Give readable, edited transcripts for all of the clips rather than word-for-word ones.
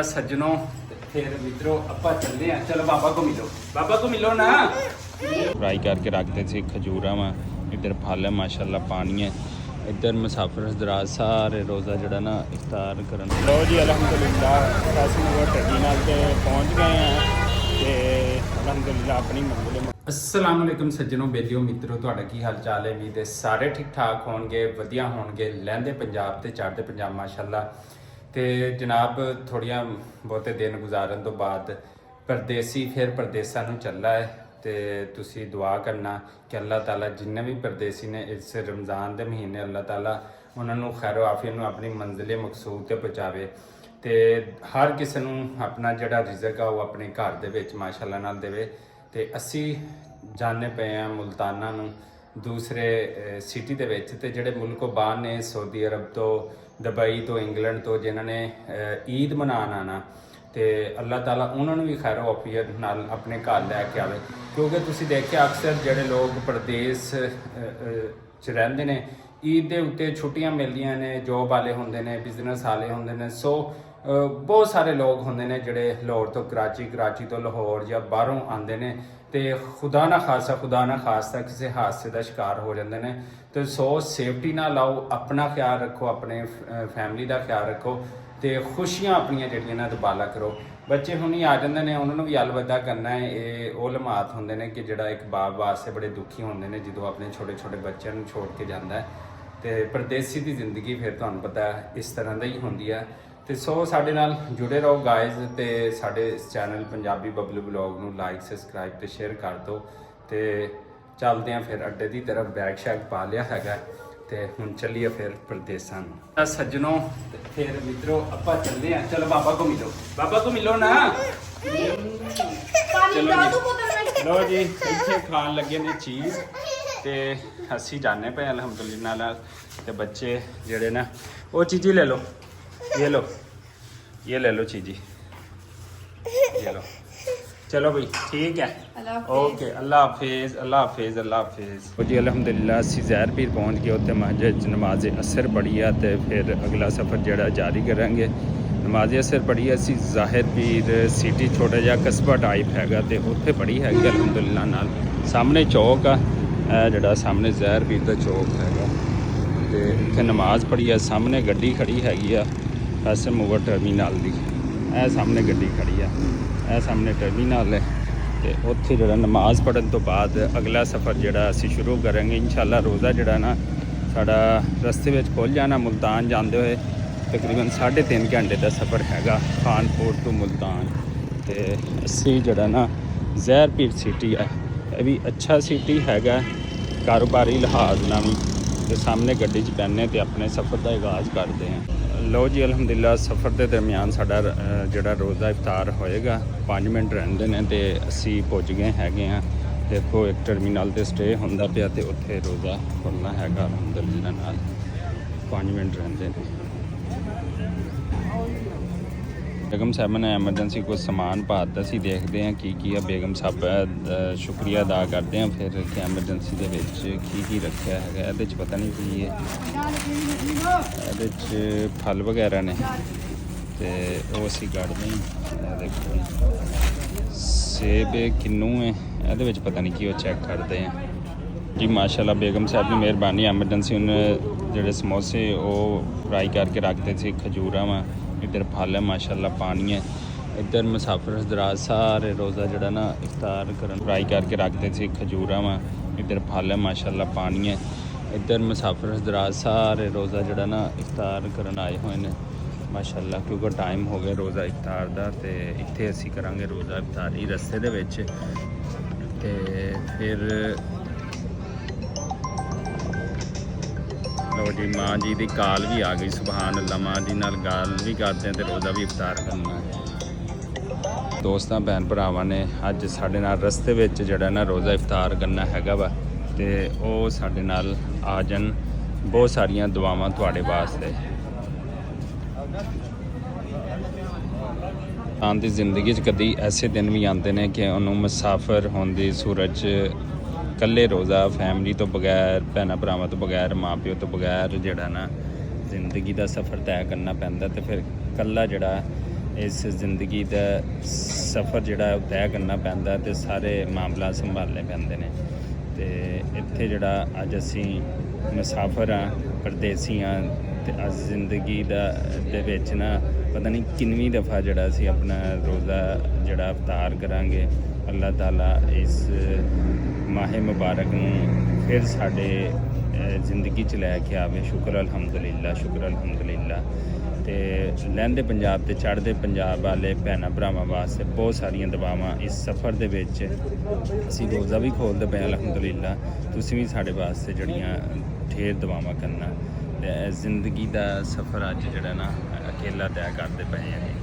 सज्जनों फिर मित्रों ਆਪਾਂ ਚੱਲਦੇ ਆ। चलो बाबा को मिलो ना। फ्राई करके रखते थे खजूरा वा इधर फल है माशाल्लाह पानी है इधर मुसाफिर हज़रात सारे रोज़ा जड़ा ना इफ्तार करन। लो जी अल्हम्दुलिल्लाह असीं टट्टी नाल ते पहुंच गए हैं ते अल्हम्दुलिल्लाह अपनी मंजिल। अस्सलाम वालेकुम सज्जनों बेलियो मित्रों ਤੁਹਾਡਾ ਕੀ ਹਾਲ ਚਾਲ ਹੈ। ਉਮੀਦ ਹੈ ਸਾਰੇ ਠੀਕ ਠਾਕ ਹੋਣਗੇ ਵਧੀਆ ਹੋਣਗੇ। ਲਹਿੰਦੇ ਪੰਜਾਬ ਤੇ ਚੜ੍ਹਦੇ ਪੰਜਾਬ ਮਾਸ਼ਾਅੱਲਾ। ਤੇ ਜਨਾਬ ਥੋੜੀਆਂ ਬਹੁਤੇ ਦਿਨ ਗੁਜ਼ਾਰਨ ਤੋਂ ਬਾਅਦ ਪਰਦੇਸੀ ਫਿਰ ਪਰਦੇਸਾਂ ਨੂੰ ਚੱਲਾ ਹੈ ਤੇ ਤੁਸੀਂ ਦੁਆ ਕਰਨਾ ਕਿ ਅੱਲਾਹ ਤਾਲਾ ਜਿੰਨੇ ਵੀ ਪਰਦੇਸੀ ਨੇ ਇਸ ਰਮਜ਼ਾਨ ਦੇ ਮਹੀਨੇ ਅੱਲਾਹ ਤਾਲਾ ਉਹਨਾਂ ਨੂੰ ਖੈਰ ਆਫੀਅਤ ਨੂੰ ਆਪਣੀ ਮੰਜ਼ਿਲ ਮਕਸੂਦ ਤੇ ਪਹੁੰਚਾਵੇ ਤੇ ਹਰ ਕਿਸੇ ਨੂੰ ਆਪਣਾ ਜਿਹੜਾ ਰਿਜ਼ਕ ਆ ਉਹ ਆਪਣੇ ਘਰ ਦੇ ਵਿੱਚ ਮਾਸ਼ਾਅੱਲਾ ਨਾਲ ਦੇਵੇ। ਤੇ ਅਸੀਂ ਜਾਣੇ ਪਏ ਆ ਮੁਲਤਾਨਾ ਨੂੰ ਦੂਸਰੇ ਸਿਟੀ ਦੇ ਵਿੱਚ ਤੇ ਜਿਹੜੇ ਮੁਲਕੋਂ ਬਾਹਰ ਨੇ ਸਾਊਦੀ ਅਰਬ ਤੋਂ ਦੁਬਈ ਤੋਂ ਇੰਗਲੈਂਡ ਤੋਂ ਜਿਨ੍ਹਾਂ ਨੇ ਈਦ ਮਨਾਉਣ ਆਉਣਾ ਤੇ ਅੱਲਾਹ ਤਾਲਾ ਉਹਨਾਂ ਨੂੰ ਵੀ ਖੈਰ ਆਫੀਅਤ ਨਾਲ ਆਪਣੇ ਘਰ ਲੈ ਕੇ ਆਵੇ। ਕਿਉਂਕਿ ਤੁਸੀਂ ਦੇਖਿਆ ਅਕਸਰ ਜਿਹੜੇ ਲੋਕ ਪ੍ਰਦੇਸ 'ਚ ਰਹਿੰਦੇ ਨੇ ਈਦ ਦੇ ਉੱਤੇ ਛੁੱਟੀਆਂ ਮਿਲਦੀਆਂ ਨੇ ਜੋਬ ਵਾਲੇ ਹੁੰਦੇ ਨੇ ਬਿਜ਼ਨਸ ਵਾਲੇ ਹੁੰਦੇ ਨੇ ਸੋ ਬਹੁਤ ਸਾਰੇ ਲੋਕ ਹੁੰਦੇ ਨੇ ਜਿਹੜੇ ਲਾਹੌਰ ਤੋਂ ਕਰਾਚੀ ਤੋਂ ਲਾਹੌਰ ਜਾਂ ਬਾਹਰੋਂ ਆਉਂਦੇ ਨੇ ਤੇ ਖੁਦਾ ਨਾ ਖਾਸਤਾ ਕਿਸੇ ਹਾਦਸੇ ਦਾ ਸ਼ਿਕਾਰ ਹੋ ਜਾਂਦੇ ਨੇ। ਤੇ ਸੋ ਸੇਫਟੀ ਨਾਲ ਆਓ ਆਪਣਾ ਖਿਆਲ ਰੱਖੋ ਆਪਣੇ ਫੈਮਿਲੀ ਦਾ ਖਿਆਲ ਰੱਖੋ ਤੇ ਖੁਸ਼ੀਆਂ ਆਪਣੀਆਂ ਜਿਹੜੀਆਂ ਨਾ ਦੁਬਾਲਾ ਕਰੋ। ਬੱਚੇ ਹੁਣੀ ਆ ਜਾਂਦੇ ਨੇ ਉਹਨਾਂ ਨੂੰ ਵੀ ਅਲਵਿਦਾ ਕਰਨਾ ਹੈ। ਇਹ ਉਹ ਲਮਹਾਤ ਹੁੰਦੇ ਨੇ ਕਿ ਜਿਹੜਾ ਇੱਕ ਬਾਪ ਵਾਸਤੇ ਬੜੇ ਦੁਖੀ ਹੁੰਦੇ ਨੇ ਜਦੋਂ ਆਪਣੇ ਛੋਟੇ ਬੱਚਿਆਂ ਨੂੰ ਛੋੜ ਕੇ ਜਾਂਦਾ ਹੈ ਤੇ ਪਰਦੇਸੀ ਦੀ ਜ਼ਿੰਦਗੀ ਫਿਰ ਤੁਹਾਨੂੰ ਪਤਾ ਇਸ ਤਰ੍ਹਾਂ ਦਾ ਹੀ ਹੁੰਦੀ ਹੈ। ਤੇ ਸੋ ਸਾਡੇ ਨਾਲ ਜੁੜੇ ਰਹੋ ਗਾਇਜ਼ ਤੇ ਸਾਡੇ ਚੈਨਲ ਪੰਜਾਬੀ ਬਬਲੂ ਬਲੌਗ ਨੂੰ ਲਾਈਕ ਸਬਸਕ੍ਰਾਈਬ ਤੇ ਸ਼ੇਅਰ ਕਰ ਦਿਓ ਤੇ ਚੱਲਦੇ ਆ ਫਿਰ ਅੱਡੇ ਦੀ ਤਰਫ। ਬੈਗ ਸ਼ੈਗ ਪਾ ਲਿਆ ਹੈਗਾ ਤੇ ਹੁਣ ਚੱਲੀਏ ਫਿਰ ਪਰਦੇਸਾਂ ਨੂੰ। ਸੱਜਣੋਂ ਫਿਰ ਮਿੱਤਰੋ ਆਪਾਂ ਚੱਲਦੇ ਆ। ਚਲੋ ਬਾਬਾ ਕੋ ਮਿਲੋ ਨਾ। ਲੋ ਜੀ ਇੱਥੇ ਖਾਣ ਲੱਗੇ ਨੇ ਚੀਜ਼ ਤੇ ਅਸੀਂ ਜਾਣੇ ਪਏ ਅਲਹਮਦੁਲਿल्लाह ਨਾਲ ਤੇ ਬੱਚੇ ਜਿਹੜੇ ਨਾ ਉਹ ਚੀਜ਼ੀ ਲੈ ਲਓ ये ले लो चीजी ये लो। चलो भाई ठीक है ओके अल्लाह हाफिज़ जी। अलहमदुलिल्लाह असी ज़हर पीर पहुँच गए उत्ते मस्जिद नमाज असर पढ़ी है तो फिर अगला सफ़र जड़ा जारी करांगे। नमाज असर पढ़ी है असी ज़ाहिर पीर सिटी छोटा जिहा कस्बा टाइप हैगा तो उत्थे पढ़ी हैगी अलहमदुलिल्लाह नाल। सामने चौक आ जड़ा सामने ज़हर पीर का चौक हैगा तो इत्थे नमाज पढ़ी है। सामने गड्डी खड़ी हैगी आ ਐਸ ਮੂਵਰ ਟਰਮੀਨਲ ਦੀ। ਇਹ ਸਾਹਮਣੇ ਗੱਡੀ ਖੜੀ ਆ ਇਹ ਸਾਹਮਣੇ ਟਰਮੀਨਲ ਹੈ ਤੇ ਉੱਥੇ ਜਿਹੜਾ ਨਮਾਜ਼ ਪੜ੍ਹਨ ਤੋਂ ਬਾਅਦ ਅਗਲਾ ਸਫ਼ਰ ਜਿਹੜਾ ਅਸੀਂ ਸ਼ੁਰੂ ਕਰਾਂਗੇ ਇਨਸ਼ਾਅੱਲਾ। ਰੋਜ਼ਾ ਜਿਹੜਾ ਨਾ ਸਾਡਾ ਰਸਤੇ ਵਿੱਚ ਖੁੱਲ੍ਹ ਜਾਣਾ। ਮੁਲਤਾਨ ਜਾਂਦੇ ਹੋਏ ਤਕਰੀਬਨ 3.5 ਘੰਟੇ ਦਾ ਸਫ਼ਰ ਹੈਗਾ ਖਾਨਪੁਰ ਤੋਂ ਮੁਲਤਾਨ। ਤੇ ਅਸੀਂ ਜਿਹੜਾ ਨਾ ਜ਼ਹਿਰ ਪੀਰ ਸਿਟੀ ਹੈ ਇਹ ਵੀ ਅੱਛਾ ਸਿਟੀ ਹੈਗਾ ਕਾਰੋਬਾਰੀ ਲਿਹਾਜ਼ ਨਾਲ ਵੀ। ਤੇ ਸਾਹਮਣੇ ਗੱਡੀ 'ਚ ਬੈਠਨੇ ਤੇ ਆਪਣੇ ਸਫ਼ਰ ਦਾ ਆਗਾਜ਼ ਕਰਦੇ ਹਾਂ। ਲਓ ਜੀ ਅਲਹਮਦੁਲਿल्लाह ਸਫ਼ਰ ਦੇ ਦਰਮਿਆਨ ਸਾਡਾ ਜਿਹੜਾ ਰੋਜ਼ਾ ਇਫਤਾਰ ਹੋਏਗਾ 5 ਮਿੰਟ ਰਹਿੰਦੇ ਨੇ ਤੇ ਅਸੀਂ ਪੁੱਜ ਗਏ ਹੈਗੇ ਆ। ਦੇਖੋ ਇੱਕ ਟਰਮੀਨਲ ਤੇ ਸਟੇ ਹੁੰਦਾ ਪਿਆ ਤੇ ਉੱਥੇ ਰੋਜ਼ਾ ਖੁੱਲ੍ਹਣਾ ਹੈਗਾ ਅਲਹਮਦੁਲਿल्लाह ਨਾਲ। 5 ਮਿੰਟ ਰਹਿੰਦੇ ਨੇ। बेगम साहब ने एमरजेंसी को समान पा दिता सी देखते हैं की है। बेगम साहब शुक्रिया अदा करते हैं फिर कि एमरजेंसी के की रखा है। ये पता नहीं की ये फल वगैरह ने तो वो असी कढ़ते हैं। देखो सेब किन्नू है ये पता नहीं की वो चेक करते हैं जी। माशाल्लाह बेगम साहब की मेहरबानी एमरजेंसी उन्हें जोड़े समोसे वो फ्राई करके रखते थे खजूरा वा इधर फल है माशाल्लाह पानी है इधर मुसाफिर हज़रात सारे रोज़ा जड़ा ना इफ्तार करन फ्राई करके रखते थे खजूरा वा इधर फल है माशाल्लाह पानी है इधर मुसाफिर हज़रात सारे रोज़ा जड़ा ना इफ्तार करन आए हुए हैं माशाल्लाह। क्योंकि टाइम हो गया रोज़ा इफ्तार का तो इत्थे असी करांगे रोज़ा इफ्तारी रस्ते दे विच ते फिर लो जी माँ जी की काल भी आ गई सुभान अल्लाह। माँ जी नाल गाल भी करते हैं तो रोज़ा भी इफ्तार करना है। दोस्तों भैन भरावां ने अज साडे नाल रस्ते विच जिहड़ा ना रोज़ा इफ्तार करना हैगा वा ते ओह साडे नाल आ जाण। बहुत सारियां दुआवां तुहाडे वास्ते। इंसान दी जिंदगी च कदी ऐसे दिन भी आते हैं कि उन्होंने मुसाफिर होने की सूरत कल्ले रोज़ा फैमिली तो बगैर भैन भरावां तो बगैर माँ प्यो तो बगैर जड़ा ना जिंदगी का सफ़र तय करना पैंदा। तो फिर कल्ला जड़ा ਇਸ ਜ਼ਿੰਦਗੀ ਦਾ ਸਫ਼ਰ ਜਿਹੜਾ ਉਹ ਤੈਅ ਕਰਨਾ ਪੈਂਦਾ ਤੇ ਸਾਰੇ ਮਾਮਲਾ ਸੰਭਾਲਣੇ ਪੈਂਦੇ ਨੇ। ਤੇ ਇੱਥੇ ਜਿਹੜਾ ਅੱਜ ਅਸੀਂ ਮੁਸਾਫਰ ਹਾਂ, ਪਰਦੇਸੀ ਹਾਂ, ਤੇ ਅੱਜ ਜ਼ਿੰਦਗੀ ਦੇ ਵਿੱਚ ਨਾ ਪਤਾ ਨਹੀਂ ਕਿੰਨਵੀਂ ਦਫਾ ਜਿਹੜਾ ਅਸੀਂ ਆਪਣਾ ਰੋਜ਼ਾ ਜਿਹੜਾ ਇਫਤਾਰ ਕਰਾਂਗੇ। ਅੱਲਾਹ ਤਾਲਾ ਇਸ ਮਾਹ ਮੁਬਾਰਕ ਨੂੰ ਫਿਰ ਸਾਡੇ ਜ਼ਿੰਦਗੀ 'ਚ ਲੈ ਕੇ ਆਵੇ। ਸ਼ੁਕਰ ਅਲਹਮਦੁਲਿਲਾ, ਸ਼ੁਕਰ ਅਲਹਮਦੁਲਿਲਾ। ਤੇ ਲਹਿੰਦੇ ਪੰਜਾਬ ਤੇ ਚੜ੍ਹਦੇ ਪੰਜਾਬ ਵਾਲੇ ਭੈਣਾਂ ਭਰਾਵਾਂ ਵਾਸਤੇ ਬਹੁਤ ਸਾਰੀਆਂ ਦੁਆਵਾਂ। ਇਸ ਸਫ਼ਰ ਦੇ ਵਿੱਚ ਅਸੀਂ ਰੋਜ਼ਾ ਵੀ ਖੋਲ੍ਹਦੇ ਪਏ ਅਲਹਮਦੁਲਿਲਾ। ਤੁਸੀਂ ਵੀ ਸਾਡੇ ਵਾਸਤੇ ਜਿਹੜੀਆਂ ਢੇਰ ਦੁਆਵਾਂ ਕਰਨਾ। ਤੇ ਜ਼ਿੰਦਗੀ ਦਾ ਸਫ਼ਰ ਅੱਜ ਜਿਹੜਾ ਨਾ ਅਕੇਲਾ ਤੈਅ ਕਰਦੇ ਪਏ ਹਾਂ ਜੀ।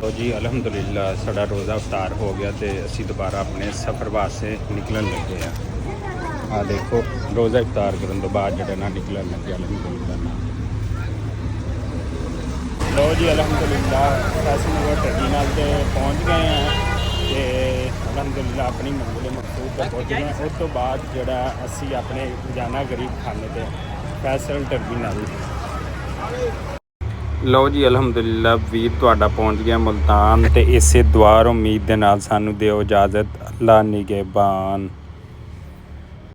ਤੋ ਜੀ ਅਲਹਮਦੁਲਿਲਾ ਸਾਡਾ ਰੋਜ਼ਾ ਇਫਤਾਰ ਹੋ ਗਿਆ ਤੇ ਅਸੀਂ ਦੁਬਾਰਾ ਆਪਣੇ ਸਫ਼ਰ ਵਾਸਤੇ ਨਿਕਲਣ ਲੱਗੇ ਆ। ਆ ਦੇਖੋ ਰੋਜ਼ਾ ਇਫਤਾਰ ਕਰਨ ਤੋਂ ਬਾਅਦ ਜਿਹੜਾ ਨਾ ਨਿਕਲਣ ਲੱਗੇ ਅਲਹਮਦੁਲਿਲਾ। ਲੋ ਜੀ ਅਲਹਮਦੁਲਿਲਾ ਅਸੀਂ ਟਰਮੀਨਲ ਤੇ ਪਹੁੰਚ ਗਏ ਹਾਂ ਤੇ ਅਲਹਮਦੁਲਿਲਾ ਆਪਣੀ ਮੰਜ਼ਿਲ ਮਕਸੂਦ ਤੇ ਪਹੁੰਚ ਗਏ। ਉਸ ਤੋਂ ਬਾਅਦ ਜਿਹੜਾ ਅਸੀਂ ਆਪਣੇ ਰੋਜ਼ਾਨਾ ਗਰੀਬ ਖਾਨੇ ਤੇ ਫੈਸਲ ਟਰਮੀਨਲ। ਲਓ ਜੀ ਅਲਹਮਦੁਲਿਲਾ ਵੀਰ ਤੁਹਾਡਾ ਪਹੁੰਚ ਗਿਆ ਮੁਲਤਾਨ ਤੇ ਇਸੇ ਦੁਆ ਉਮੀਦ ਦੇ ਨਾਲ ਸਾਨੂੰ ਦਿਓ ਇਜਾਜ਼ਤ। ਅੱਲਾ ਨਿਗਹਿਬਾਨ।